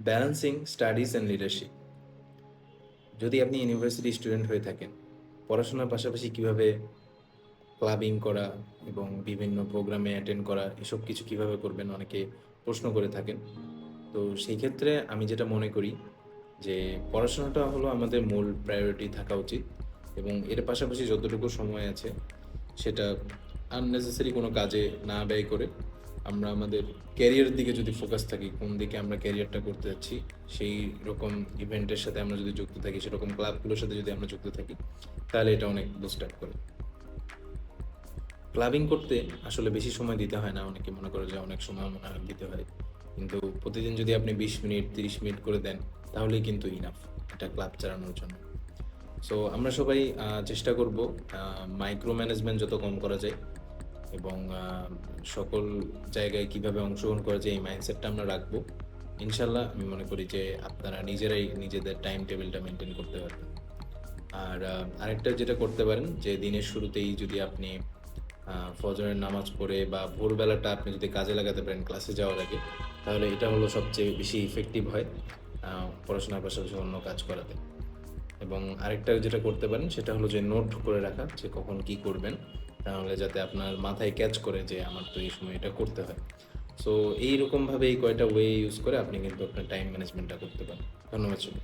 Balancing studies and leadership. যদি আপনি university student হয়ে থাকেন, পড়াশোনার পাশাপাশি কিভাবে ক্লাবিং করা এবং বিভিন্ন প্রোগ্রামে অ্যাটেন্ড করা, এসব কিছু কিভাবে করবেন অনেকে প্রশ্ন করে থাকেন। তো সেই ক্ষেত্রে আমি যেটা মনে করি যে পড়াশোনাটা হলো আমাদের মূল প্রায়োরিটি থাকা উচিত, এবং এর পাশাপাশি যতটুকু সময় আছে সেটা আননেসেসারি কোনো কাজে না ব্যয় করে আমরা আমাদের ক্যারিয়ারের দিকে যদি ফোকাস থাকি, কোন দিকে আমরা ক্যারিয়ারটা করতে যাচ্ছি সেই রকম ইভেন্টের সাথে আমরা যদি যুক্ত থাকি, সেরকম ক্লাবগুলোর সাথে যদি আমরা যুক্ত থাকি, তাহলে এটা অনেক বুস্ট আপ করে। ক্লাবিং করতে আসলে বেশি সময় দিতে হয় না, অনেকে মনে করে যে অনেক সময় মনে হয় দিতে হয়, কিন্তু প্রতিদিন যদি আপনি 20 মিনিট 30 মিনিট করে দেন তাহলেই কিন্তু ইনাফ এটা ক্লাব চালানোর জন্য। সো আমরা সবাই চেষ্টা করব মাইক্রো ম্যানেজমেন্ট যত কম করা যায়, এবং সকল জায়গায় কিভাবে অংশগ্রহণ করা যায় এই মাইন্ডসেটটা আমরা রাখবো। ইনশাল্লাহ আমি মনে করি যে আপনারা নিজেরাই নিজেদের টাইম টেবিলটা মেনটেন করতে পারবেন। আর আরেকটা যেটা করতে পারেন যে দিনের শুরুতেই যদি আপনি ফজরের নামাজ পড়ে বা ভোরবেলাটা আপনি যদি কাজে লাগাতে পারেন ক্লাসে যাওয়ার আগে, তাহলে এটা হলো সবচেয়ে বেশি ইফেক্টিভ হয় পড়াশোনার পাশাপাশি অন্য কাজ করাতে। এবং আরেকটা যেটা করতে পারেন সেটা হলো যে নোট করে রাখা যে কখন কি করবেন, তাহলে যাতে আপনার মাথায় ক্যাচ করে যে আমার তো এই সময় এটা করতে হয়। সো এইরকমভাবে এই কয়টা ওয়ে ইউজ করে আপনি কিন্তু আপনার টাইম ম্যানেজমেন্টটা করতে পারেন। ধন্যবাদ সবাই।